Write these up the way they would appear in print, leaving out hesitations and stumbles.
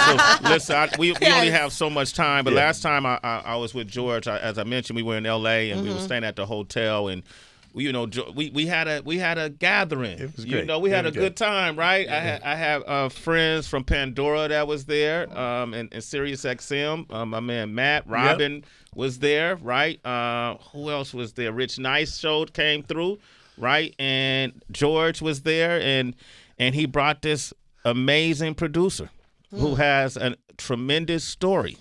So, listen, we only have so much time, but last time I was with George, as I mentioned, we were in L.A. and we were staying at the hotel, and we had a gathering. It was great. We had a good time, right? Yeah. I have friends from Pandora that was there, and Sirius XM. My man Matt Robin was there, right? Who else was there? Rich Nice came through, right? And George was there, and he brought this amazing producer who has a tremendous story.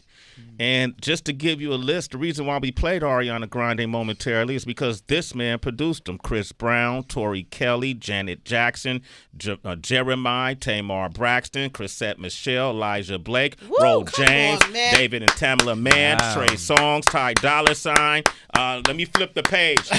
And just to give you a list, the reason why we played Ariana Grande momentarily is because this man produced them. Chris Brown, Tori Kelly, Janet Jackson, Jeremiah, Tamar Braxton, Chrisette Michelle, Elijah Blake, Ro James, David and Tamela Mann, Trey Songz, Ty Dolla $ign. Let me flip the page.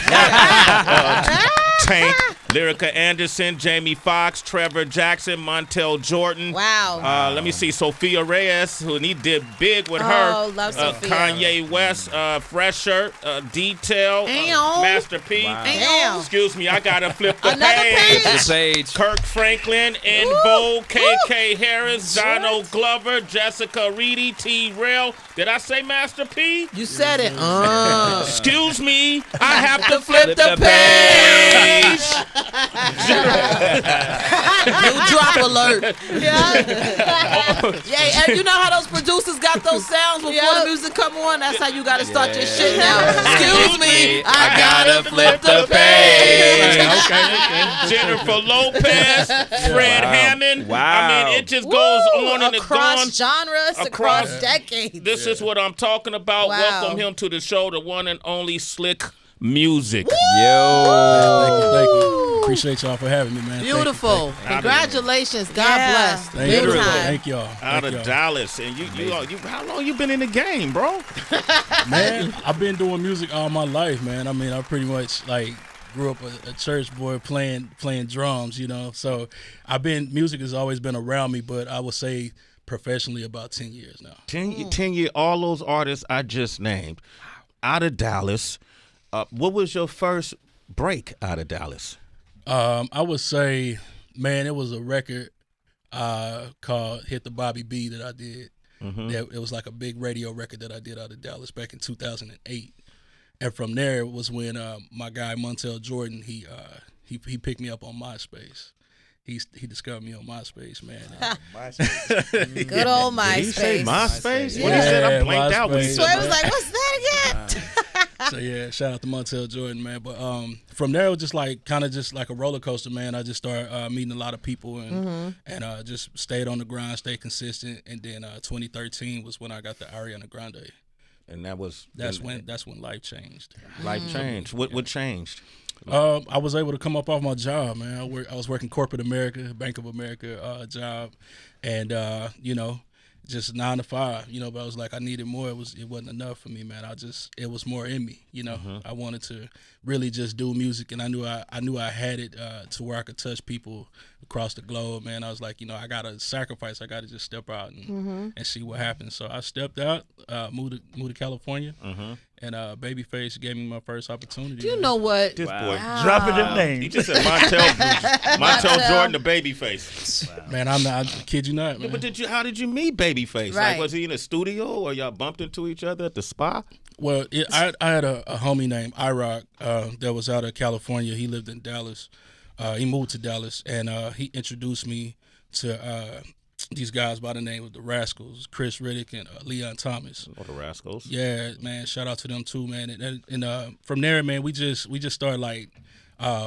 Tank, Lyrica Anderson, Jamie Foxx, Trevor Jackson, Montel Jordan. Wow. Let me see, Sophia Reyes, who he did big with her. Oh, love Sophia. Kanye West, Fresher, Detail, Master P. Wow. Excuse me, I gotta flip the page. Kirk Franklin, En Vogue, KK Harris, Donald Glover, Jessica Reedy, T. Rail. Did I say Master P? You said it. Excuse me, I have to flip the page. New drop alert. Yeah, and you know how those producers got those sounds before the music come on? That's how you got to start your shit now. Excuse me, I gotta flip the page. Okay. Jennifer Lopez, Fred Hammond. I mean, it just goes on and across genres, across decades. This is what I'm talking about. Wow. Welcome him to the show, the one and only Slikk Muzik. Thank you. Appreciate y'all for having me, man. Beautiful. Congratulations. God bless. Thank y'all. Out of Dallas. And you how long you been in the game, bro? Man, I've been doing music all my life, man. I mean, I pretty much grew up a church boy playing drums, So music has always been around me, but I would say professionally about 10 years now. 10 years, all those artists I just named. Out of Dallas. What was your first break out of Dallas? I would say, man, it was a record called Hit the Bobby B that I did. It was like a big radio record that I did out of Dallas back in 2008. And from there it was when my guy Montel Jordan, he picked me up on MySpace. He discovered me on MySpace, man. MySpace. Good old MySpace. Did he say MySpace? Yeah. When he said I blanked out when he said Sway was like, what's that again? So yeah, shout out to Montel Jordan, man. But from there it was just kind of a roller coaster, man. I just started meeting a lot of people and just stayed on the grind, stayed consistent. And then 2013 was when I got the Ariana Grande. And that's when life changed. Life changed. What changed? I was able to come up off my job, man. I was working corporate America, Bank of America job, and just 9 to 5, but I was like, I needed more. It wasn't enough for me, man. It was more in me, I wanted to really just do music, and I knew I had it to where I could touch people across the globe, man. I was like, I gotta sacrifice. I gotta just step out and see what happens. So I stepped out, moved to California, and Babyface gave me my first opportunity. Do you know what? This boy dropping them names. He just said Montel Jordan to Babyface. Wow. Man, I kid you not, man. Yeah, but how did you meet Babyface? Right. Like, was he in a studio or y'all bumped into each other at the spa? Well, I had a homie named iRock that was out of California. He lived in Dallas. He moved to Dallas, and he introduced me to these guys by the name of the Rascals, Chris Riddick and Leon Thomas. Oh, the Rascals. Yeah, man. Shout out to them too, man. And from there, man, we just started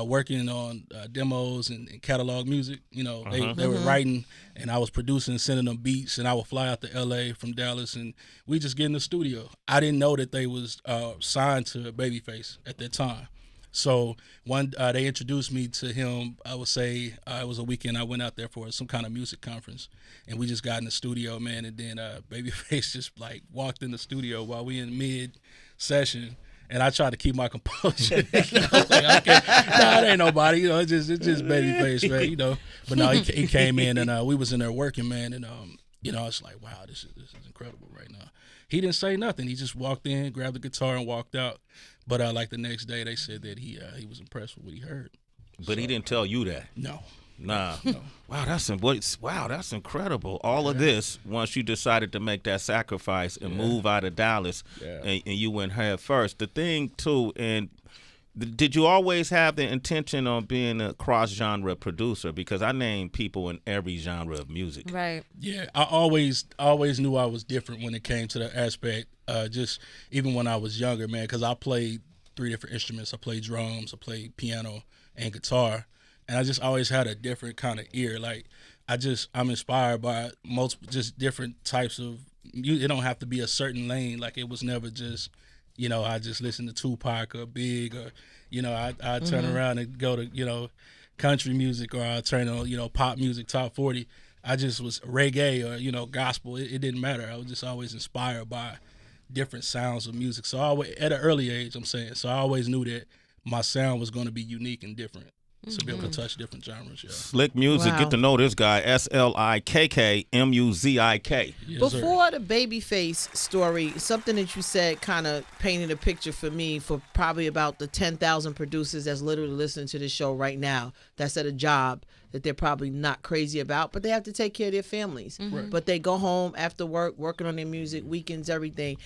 working on demos and catalog music. They were writing, and I was producing and sending them beats, and I would fly out to L.A. from Dallas, and we just get in the studio. I didn't know that they was signed to Babyface at that time. So they introduced me to him. I would say it was a weekend I went out there for some kind of music conference, and we just got in the studio, man. And then Babyface just walked in the studio while we in mid session, and I tried to keep my composure. It ain't nobody, it's just Babyface, man, But no, he came in, and we was in there working, man, and I was like, wow, this is incredible right now. He didn't say nothing. He just walked in, grabbed the guitar, and walked out. But the next day, they said that he was impressed with what he heard. But he didn't tell you that. No. Nah. Wow, that's incredible. All of this once you decided to make that sacrifice and move out of Dallas, and you went head first. The thing too, and did you always have the intention on being a cross-genre producer? Because I name people in every genre of music. Right. Yeah, I always knew I was different when it came to the aspect. Just even when I was younger, man, because I played 3 different instruments. I played drums, I played piano, and guitar, and I just always had a different kind of ear. Like I'm inspired by just different types of. It don't have to be a certain lane. Like it was never just. I just listen to Tupac or Big or, I turn around and go to, country music, or I turn on, pop music, top 40. I just was reggae or, gospel. It didn't matter. I was just always inspired by different sounds of music. So at an early age, so I always knew that my sound was going to be unique and different. To be able to touch different genres, Slikk Muzik, get to know this guy, Slikk Muzik. Yes, before the Babyface story, something that you said kind of painted a picture for me for probably about the 10,000 producers that's literally listening to this show right now that's at a job that they're probably not crazy about, but they have to take care of their families. Right. But they go home after work, working on their music, weekends, everything.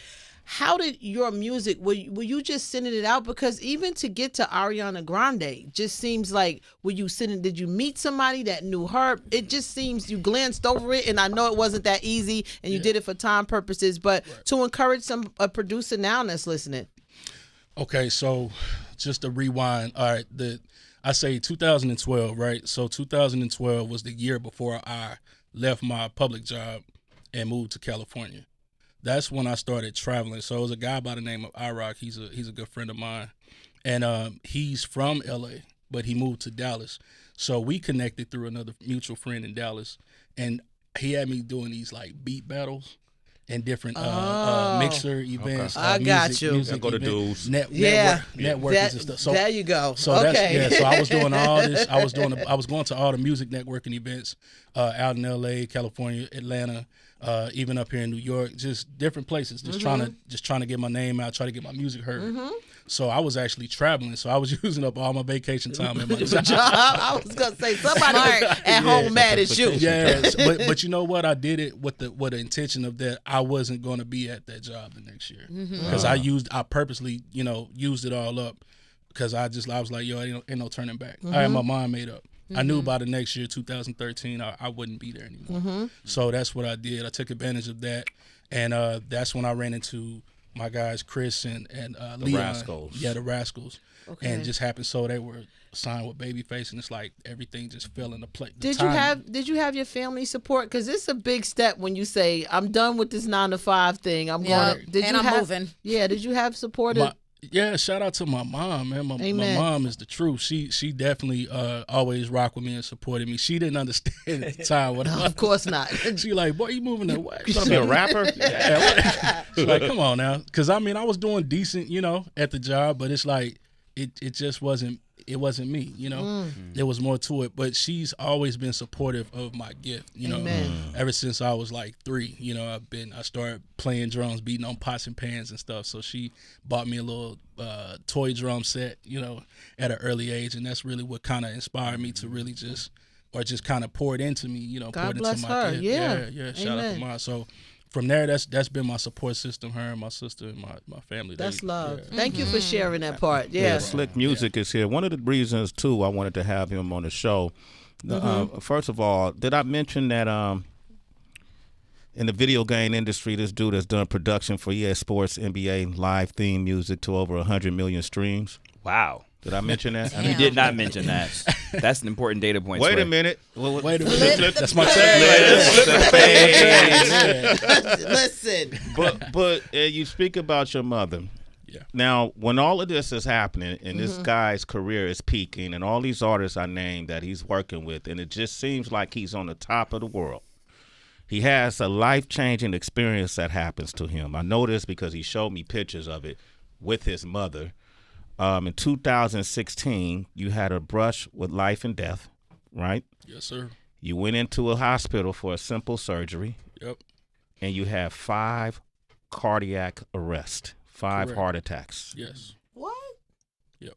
How did your music, were you just sending it out? Because even to get to Ariana Grande just seems like, did you meet somebody that knew her? It just seems you glanced over it, and I know it wasn't that easy, and you did it for time purposes, but to encourage a producer now that's listening. Okay, so just to rewind, all right, I say 2012, right? So 2012 was the year before I left my public job and moved to California. That's when I started traveling. So it was a guy by the name of iRock. He's a good friend of mine, and he's from LA, but he moved to Dallas. So we connected through another mutual friend in Dallas, and he had me doing these like beat battles and different mixer events. I got you. Music go to dudes. Networking and stuff. So there you go. So so I was doing all this. I was going to all the music networking events out in LA, California, Atlanta. Even up here in New York, just different places, just trying to get my name out, try to get my music heard. So I was actually traveling, so I was using up all my vacation time at my job. I was gonna say somebody at home mad at you. Yes, but you know what? I did it with the intention of that I wasn't going to be at that job the next year because I purposely used it all up because I was like, yo, ain't no turning back. I had my mind made up. I knew by the next year, 2013, I wouldn't be there anymore. So that's what I did. I took advantage of that, and that's when I ran into my guys Chris and Leon. The Rascals. Yeah, the Rascals. Okay. And it just happened so they were signed with Babyface, and it's like everything just fell into place. Did you have your family support? Because it's a big step when you say, I'm done with this 9-to-5 thing. I'm moving. Yeah, did you have support? Yeah, shout out to my mom, man. My mom is the truth. She definitely always rocked with me and supported me. She didn't understand at the time what of course not. She like, boy, you moving that way. You gonna be a rapper? She's like, come on now. Because, I mean, I was doing decent, at the job, but it's like it just wasn't me, There was more to it, but she's always been supportive of my gift, ever since I was like 3, I started playing drums, beating on pots and pans and stuff. So she bought me a little toy drum set, at an early age, and that's really what kind of inspired me to really just kind of pour it into me, God pour it bless into my her. gift. Yeah. Shout out to mom. So from there, that's been my support system, her and my sister and my family. That's love. Yeah. Thank you for sharing that part. Yeah. Slikk Muzik is here. One of the reasons, too, I wanted to have him on the show, first of all, did I mention that in the video game industry, this dude has done production for EA Sports NBA live theme music to over 100 million streams? Wow. Did I mention that? You did not mention that. That's an important data point. Wait a minute. Wait a minute. That's my tagline. Listen. But you speak about your mother. Yeah. Now, when all of this is happening and this guy's career is peaking and all these artists I named that he's working with, and it just seems like he's on the top of the world. He has a life-changing experience that happens to him. I know this because he showed me pictures of it with his mother. In 2016, you had a brush with life and death, right? Yes, sir. You went into a hospital for a simple surgery. Yep. And you had 5 cardiac arrests, 5 Correct. heart attacks. Yes. What? Yep.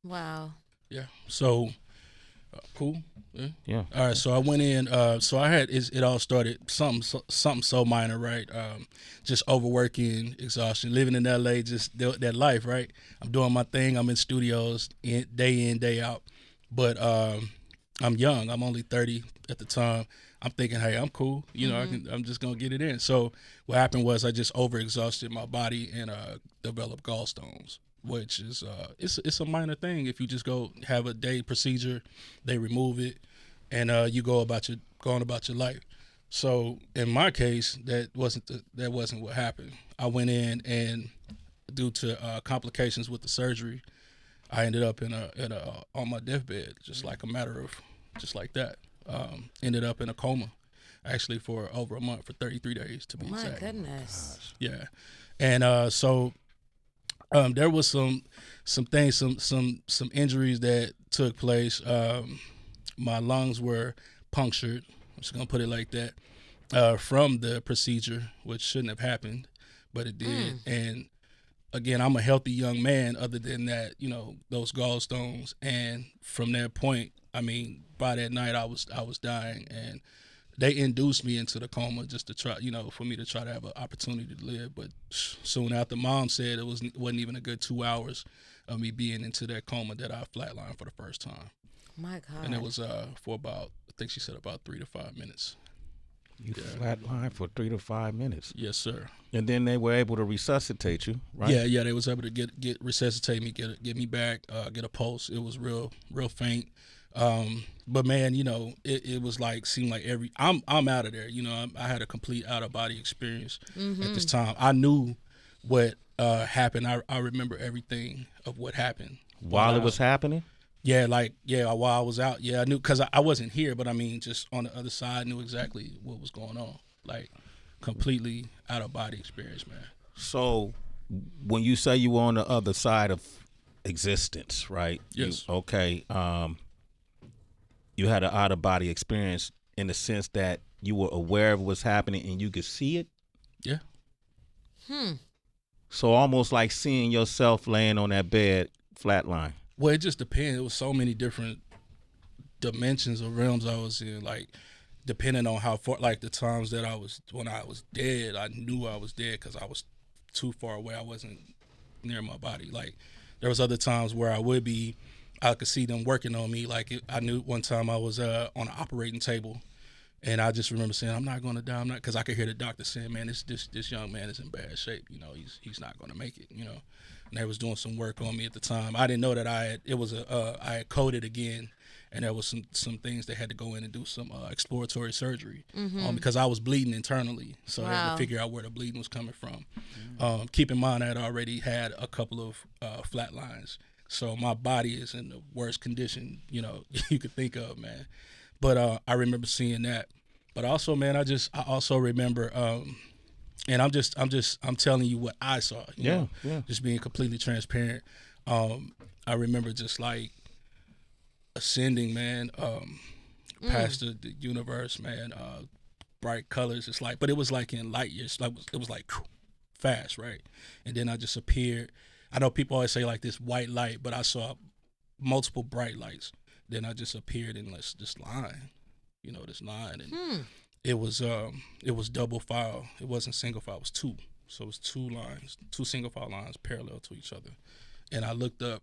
Wow. Yeah. So Cool. Yeah. Yeah. All right. So I went in. So I had it all started something so minor, right? Just overworking, exhaustion, living in LA, just that life, right? I'm doing my thing. I'm in studios day in, day out. But I'm young. I'm only 30 at the time. I'm thinking, hey, I'm cool. You know, I'm just gonna get it in. So what happened was I just overexhausted my body and developed gallstones, which is it's a minor thing. If you just go have a day procedure, they remove it, and you going about your life. So in my case, that wasn't what happened. I went in, and due to complications with the surgery, I ended up on my deathbed, just like that. Ended up in a coma, actually for over a month, for 33 days to be exact. My goodness. Yeah, and so there was some things, some injuries that took place. My lungs were punctured. I'm just gonna put it like that, from the procedure, which shouldn't have happened, but it did. And again, I'm a healthy young man. Other than that, those gallstones, and from that point, I mean, by that night, I was dying, and they induced me into the coma just to try, for me to try to have an opportunity to live. But soon after, Mom said it wasn't even a good 2 hours of me being into that coma that I flatlined for the first time. My God. And it was for about, I think she said about 3 to 5 minutes. You flatlined for 3 to 5 minutes. Yes, sir. And then they were able to resuscitate you, right? Yeah, they was able to get resuscitate me, get me back, get a pulse. It was real faint. But man, it was like, seemed like I'm out of there. I had a complete out of body experience at this time. I knew what happened. I remember everything of what happened While it was happening? Yeah, while I was out. Yeah, I knew, because I wasn't here, but I mean, just on the other side, knew exactly what was going on. Like, completely out of body experience, man. So when you say you were on the other side of existence, right? Yes. You had an out of body experience in the sense that you were aware of what's happening and you could see it? Yeah. So almost like seeing yourself laying on that bed flatline. Well, it just depends. It was so many different dimensions or realms I was in, like, depending on how far, like the times that when I was dead, I knew I was dead because I was too far away. I wasn't near my body. Like, there was other times where I could see them working on me. Like, I knew one time I was on an operating table, and I just remember saying, I'm not going to die. I'm not, because I could hear the doctor saying, man, this young man is in bad shape. He's not going to make it, And they was doing some work on me at the time. I didn't know that I had coded again, and there was some things they had to go in and do some exploratory surgery because I was bleeding internally. So I had to figure out where the bleeding was coming from. Keep in mind, I had already had a couple of flat lines. So my body is in the worst condition, you could think of, man. But I remember seeing that. But also, man, I also remember, and I'm telling you what I saw. You know, just being completely transparent. I remember just like ascending, man, past the universe, man. Bright colors. It's like, but it was like in light years. Like it was like fast, right? And then I just appeared. I know people always say like this white light, but I saw multiple bright lights. Then I just appeared in this line, this line, and it was double file. It wasn't single file. It was two. So it was two lines, two single file lines parallel to each other. And I looked up,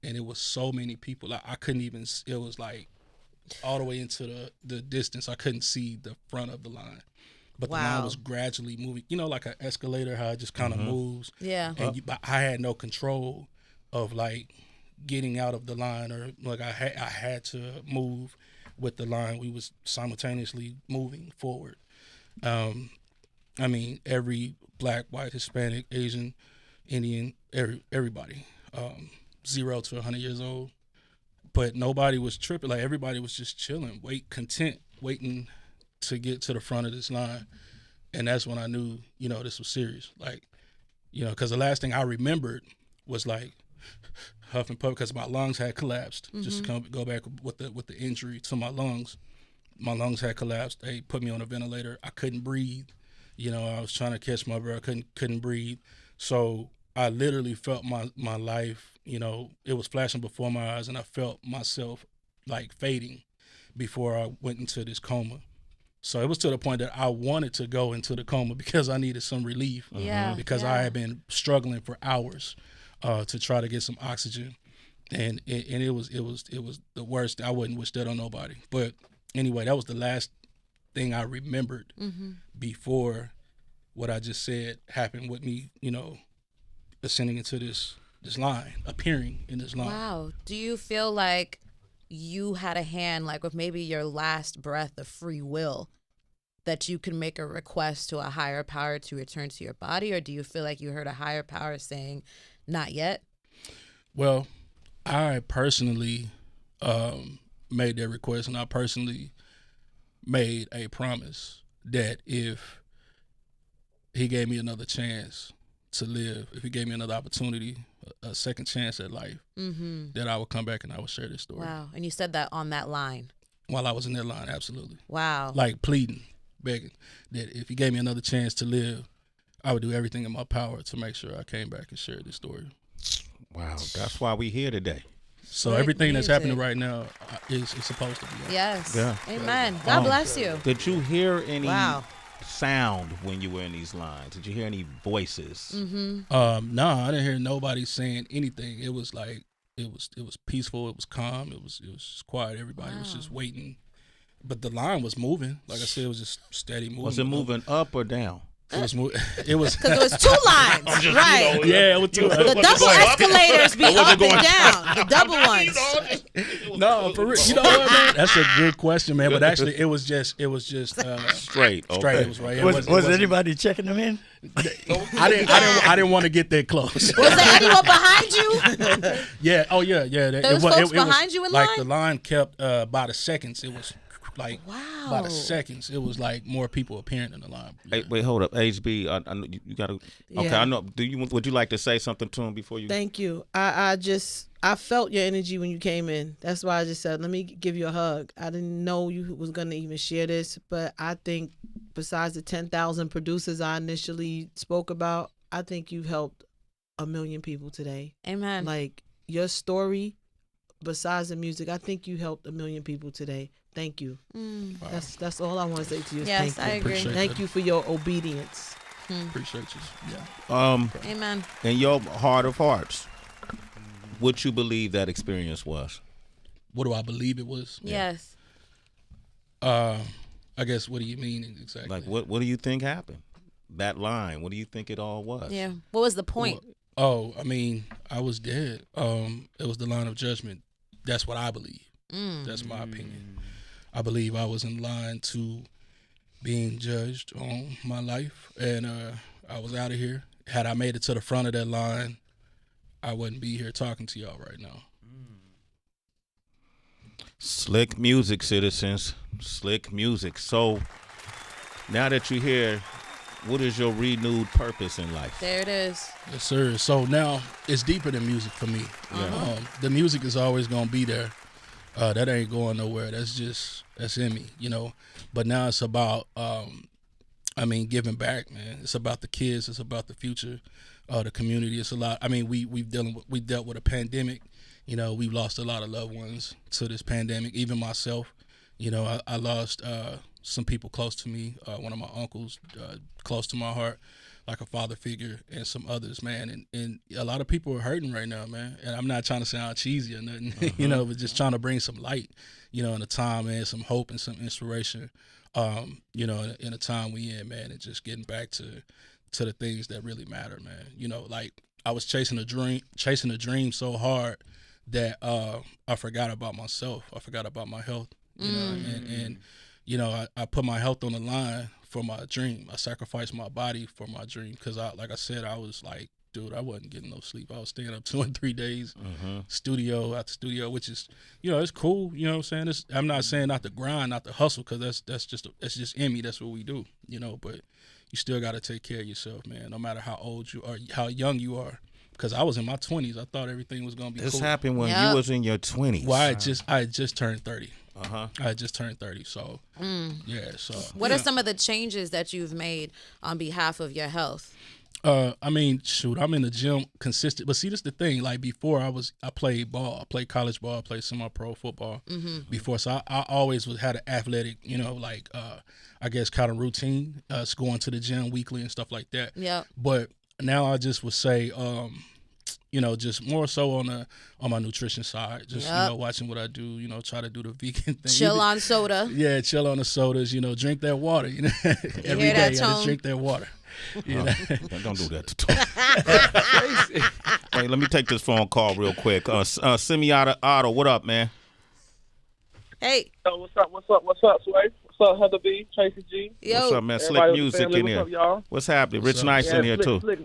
and it was so many people. I couldn't even. It was like all the way into the distance. I couldn't see the front of the line. But the line was gradually moving, like an escalator, how it just kind of moves. Yeah. And I had no control of like getting out of the line, or like I had to move with the line. We was simultaneously moving forward. I mean, every black, white, Hispanic, Asian, Indian, everybody, 0 to 100 years old. But nobody was tripping. Like everybody was just chilling, content, waiting to get to the front of this line. And that's when I knew, this was serious. Like, because the last thing I remembered was like huff and puff, because my lungs had collapsed. Just to go back with the injury to my lungs had collapsed. They put me on a ventilator. I couldn't breathe. I was trying to catch my breath. Couldn't breathe. So I literally felt my life, it was flashing before my eyes, and I felt myself like fading before I went into this coma. So it was to the point that I wanted to go into the coma because I needed some relief. Yeah. Because I had been struggling for hours to try to get some oxygen, and it was the worst. I wouldn't wish that on nobody. But anyway, that was the last thing I remembered before what I just said happened with me. Ascending into this line, appearing in this line. Wow. Do you feel like you had a hand, like with maybe your last breath of free will, that you can make a request to a higher power to return to your body? Or do you feel like you heard a higher power saying, not yet? Well, I personally made that request, and I personally made a promise that if he gave me another chance to live, if he gave me another opportunity, a second chance at life, that I would come back and I would share this story. Wow. And you said that on that line. While I was in that line, absolutely. Wow. Like pleading, begging, that if he gave me another chance to live, I would do everything in my power to make sure I came back and shared this story. Wow, that's why we here today. So Slikk everything that's Muzik. happening right now is supposed to be. Yes. Yeah. Amen. God bless you. Did you hear any Wow. sound when you were in these lines? Did you hear any voices? No, I didn't hear nobody saying anything. It was like it was peaceful. It was calm. It was just quiet. Everybody was just waiting. But the line was moving. Like I said, it was just steady moving. Was it moving up or down? It was moving. It was. Because it was two lines, right? Yeah, it was two. The double escalators be up and down. The double ones. No, for real. You know what, man? That's a good question, man. But actually, it was just Straight. Okay. straight. It was right. It Was wasn't- anybody checking them in? I didn't want to get that close. Was there anyone behind you? Yeah. Oh yeah. Yeah. There was folks behind you in like line? the line kept by the seconds. It was like Wow. by the seconds. It was like more people appearing in the line. Hey, wait, hold up, HB. I know you got to. Okay, Yeah. I know. Would you like to say something to him before you? Thank you. I felt your energy when you came in. That's why I just said, let me give you a hug. I didn't know you was going to even share this, but I think besides the 10,000 producers I initially spoke about, I think you've helped 1 million people today. Amen. Like your story, besides the music, I think you helped 1 million people today. Thank you. Wow. That's all I want to say to you. Is Yes, thank I you. agree. Appreciate Thank that. you for your obedience. Appreciate you. Yeah. Amen. In your heart of hearts, what you believe that experience was? What do I believe it was? Yes. I guess. What do you mean exactly? Like, what do you think happened? That line. What do you think it all was? Yeah. What was the point? Oh, I mean, I was dead. It was the line of judgment. That's what I believe. That's my opinion. I believe I was in line to being judged on my life, and I was out of here. Had I made it to the front of that line, I wouldn't be here talking to y'all right now. Slikk Muzik, citizens. Slikk Muzik. So, now that you're here, what is your renewed purpose in life? There it is. Yes, sir. So now it's deeper than music for me. The music is always gonna be there. That ain't going nowhere. That's in me, But now it's about, giving back, man. It's about the kids. It's about the future, the community. It's a lot. I mean, we dealt with a pandemic. We've lost a lot of loved ones to this pandemic. Even myself, I lost some people close to me. One of my uncles, close to my heart, like a father figure, and some others, man. And a lot of people are hurting right now, man. And I'm not trying to sound cheesy or nothing, but just trying to bring some light, in a time, man, some hope and some inspiration, in a time we in, man, and just getting back to the things that really matter, man. Like I was chasing a dream so hard that I forgot about myself. I forgot about my health, and I put my health on the line for my dream. I sacrificed my body for my dream because, like I said, I was like, dude, I wasn't getting no sleep. I was staying up 2 and 3 days, studio after studio, which is, it's cool. You know what I'm saying? I'm not saying not to grind, not to hustle, because that's just in me. That's what we do, But you still got to take care of yourself, man. No matter how old you are, how young you are. Because I was in my 20s, I thought everything was gonna be This cool. happened when Yep. you was in your 20s. Well, I had just turned 30. Uh-huh. I had just turned 30, so yeah. So What are some of the changes that you've made on behalf of your health? I mean, shoot, I'm in the gym consistent. But see, this is the thing. Like before, I played ball. I played college ball. I played semi-pro football before. So I always had an athletic, like I guess kind of routine, going to the gym weekly and stuff like that. Yeah. But now I just would say, just more so on my nutrition side. Just watching what I do. Try to do the vegan thing. Chill on soda. Yeah, chill on the sodas. Drink that water. Every day I just drink that water. Don't do that to Tony. Wait, let me take this phone call real quick. Semiota Otto, what up, man? Hey. Yo, what's up, Sway? What's up, Heather B, Tracy G? Yo. What's up, man? Everybody Slikk Muzik in here. What's up, y'all? What's happening? Rich Nice in here, too. Slick.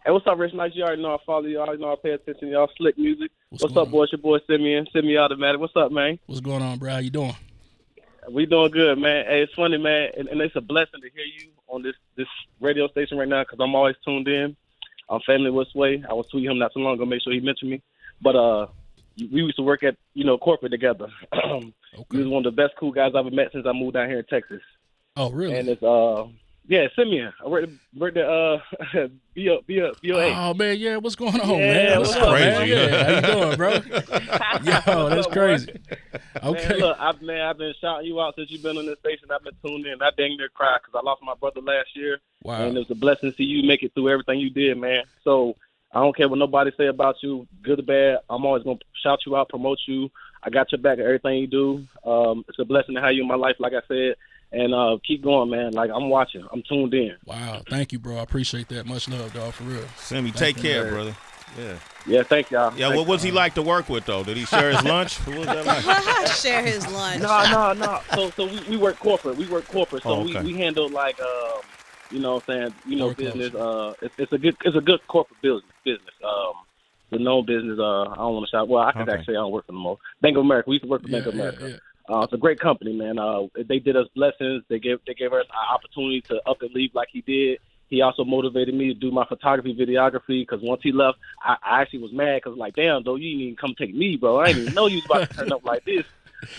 Hey, what's up, Rich Nice? You already know I follow you. I already know I pay attention to y'all. Slikk Muzik. What's up, boys? Your boy Simeon Automatic. What's up, man? What's going on, bro? How you doing? We doing good, man. Hey, it's funny, man, and it's a blessing to hear you on this radio station right now because I'm always tuned in. I'm family with Sway. I was tweeting him not too long ago, make sure he mentioned me. But we used to work at corporate together. Okay. He was one of the best cool guys I've ever met since I moved down here in Texas. Oh, really? And it's Simeon. I worked at BOA. Oh man, yeah. What's going on, Yeah, man? what's up, man? crazy, Yeah, how you doing, bro? Yo, that's crazy. Okay. Man, look, I've been shouting you out since you've been on this station. I've been tuned in. I dang near cried because I lost my brother last year. Wow. And it was a blessing to see you make it through everything you did, man. So I don't care what nobody say about you, good or bad. I'm always going to shout you out, promote you. I got your back at everything you do. It's a blessing to have you in my life, like I said. And keep going, man. Like, I'm watching. I'm tuned in. Wow. Thank you, bro. I appreciate that. Much love, dog, for real. Semi, take care, brother. Yeah. Yeah, thank y'all. Yeah, what was he like to work with, though? Did he share his lunch? What was that like? Share his lunch. No. So we work corporate. So okay. we handle, like, what I'm saying, Work business. It's a good corporate business. The known business, I don't want to shout. Well, I could actually say I don't work for them more. Bank of America. We used to work for Bank of America. Yeah. It's a great company, man. They did us blessings. They gave us an opportunity to up and leave like he did. He also motivated me to do my photography, videography, because once he left, I actually was mad because, like, damn, though, you didn't even come take me, bro. I didn't even know you was about to turn up like this.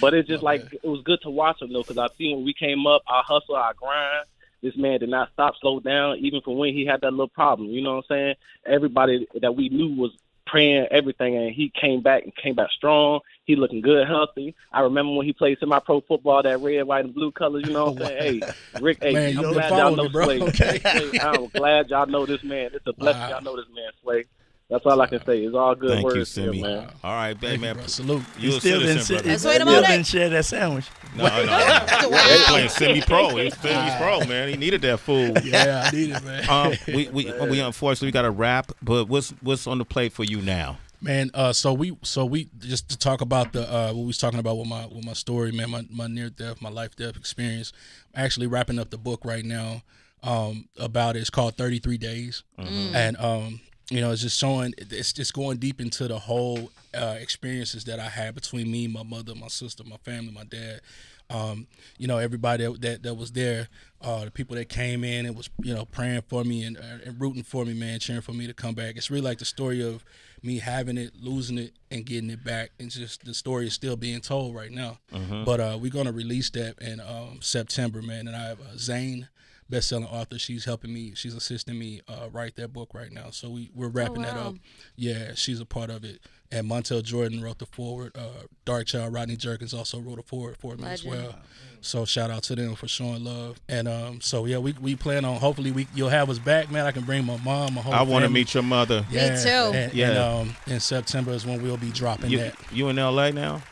But it's just like, it was good to watch him, though, because I seen when we came up, our hustle, our grind. This man did not stop, slow down, even from when he had that little problem. You know what I'm saying? Everybody that we knew was praying everything, and he came back strong. He looking good, healthy. I remember when he played semi-pro football, that red, white, and blue colors. You know what I'm saying? Hey, Rick, Man, I'm you glad follow y'all know me, bro. Sway. Okay. Sway, I'm glad y'all know this man. It's a blessing y'all know this man, Sway. That's all I can say. It's all good Thank you, words, Simi. man. All right, Thank man. you, bro. Salute. You a Still citizen, didn't, brother. Let's wait a still moment. didn't share that sandwich. No. He's playing semi-pro. He's pro, man. He needed that food. Yeah, I need it, man. We unfortunately got to wrap, but what's on the plate for you now? Man, so we just to talk about the what we was talking about with my story, man, my near death, my life death experience. I'm actually wrapping up the book right now about it. It's called 33 Days, and it's just showing. It's just going deep into the whole experiences that I had between me, my mother, my sister, my family, my dad. Everybody that was there, the people that came in and was praying for me and rooting for me, man, cheering for me to come back. It's really like the story of me having it, losing it, and getting it back. And just the story is still being told right now. But we're gonna release that in September, man. And I have Zane, best-selling author. She's helping me. She's assisting me write that book right now. So we're wrapping that up. Yeah, she's a part of it. And Montel Jordan wrote the foreword. Dark Child Rodney Jerkins also wrote a foreword for me as well. So shout out to them for showing love. And we plan on hopefully you'll have us back, man. I can bring my mom, my whole family. I want to meet your mother. Me too. And in September is when we'll be dropping that. You in LA now?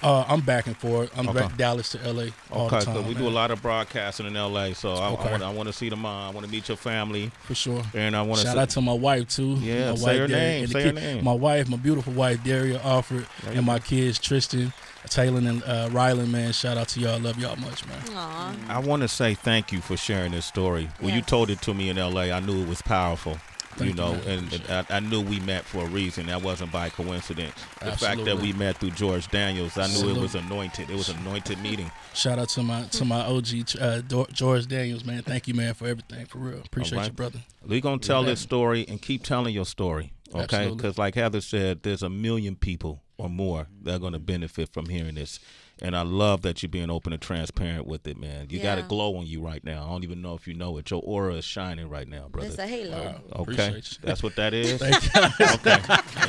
I'm back and forth. I'm back Dallas to LA all the time. So we man. do a lot of broadcasting in LA. So Okay. I want to see the mom. I want to meet your family. For sure. And I want to shout out to my wife too. Yeah, my say wife, her Daria, name. and Say her name. My wife, my beautiful wife, Daria Alfred, and my kids, Tristan, Taylor, and Rylan, man. Shout out to y'all. Love y'all much, man. Aw. I want to say thank you for sharing this story. When you told it to me in LA, I knew it was powerful. Thank you, and I knew we met for a reason. That wasn't by coincidence. The fact that Absolutely. we met through George Daniels, I knew Salute. it was anointed. It was an anointed meeting. Shout out to my OG George Daniels, man. Thank you, man, for everything. For real, appreciate All right. you, brother. We're going to tell this story and keep telling your story, okay? Absolutely. Because like Heather said, there's 1 million people or more that are going to benefit from hearing this. And I love that you're being open and transparent with it, man. You got a Yeah. glow on you right now. I don't even know if you know it. Your aura is shining right now, brother. It's a halo. Okay, Appreciate you. that's what that is. Thank you. Okay,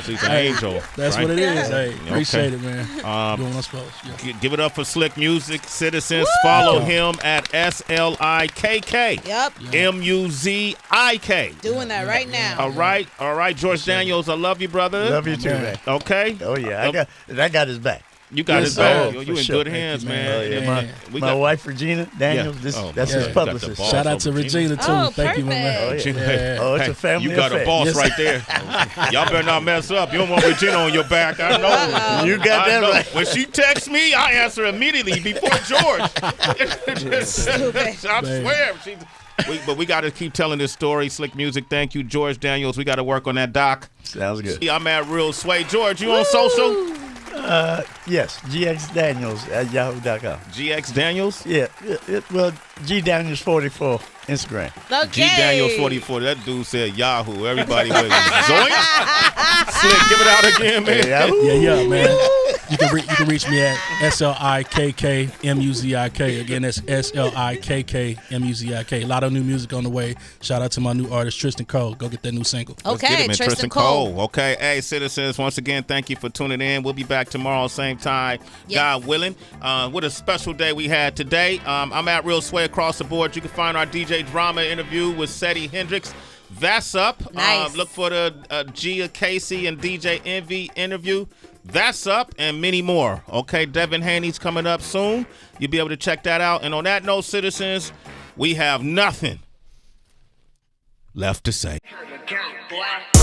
she's an angel. That's right? what it is. Hey, appreciate it, man. Um, Doing what I'm supposed. Yeah. Give it up for Slikk Muzik. Citizens, follow him at SLIKK. Yep. MUZIK. Doing that right now. All right, George Daniels. I love you, brother. Love you too, man. Okay. Oh yeah, I got his back. You got Yes, his back. sir. You For in sure. good hands, Thank you, man. Oh, yeah. Yeah. We My got- wife Regina Daniels. Yeah. That's Oh, his yeah. publicist. You got the Shout out boss to over Regina too. Oh, Thank you, my man. perfect. Oh, yeah. Hey, Oh, it's hey, a family You got affair. a boss Yes, right there. Y'all better not mess up. You don't want Regina on your back. I know. You got I that know. right. When she texts me, I answer immediately before George. I swear. But we got to keep telling this story. Slikk Muzik, thank you. George Daniels, we got to work on that doc. Sounds good. I'm at Real Sway. George, you on social? Yes, gxdaniels@yahoo.com. GX Daniels? Yeah, well, G Daniels 44 Instagram. G Daniels 44. That dude said Yahoo. Everybody was Zoink. Slikk, give it out again, man. Yeah, man. You can reach me at SLIKKMUZIK. Again, that's SLIKKMUZIK. A lot of new music on the way. Shout out to my new artist Tristan Cole. Go get that new single. Let's get Okay, him in Tristan Cole. Okay, hey, citizens, once again, thank you for tuning in. We'll be back tomorrow, same time, Yes. God willing. What a special day we had today. I'm at Real Sway across the board. You can find our DJ Drama interview with Seti Hendrix. That's up. Nice. Look for the Gia Casey and DJ Envy interview. That's up, and many more. Okay, Devin Haney's coming up soon. You'll be able to check that out. And on that note, citizens, we have nothing left to say. Black.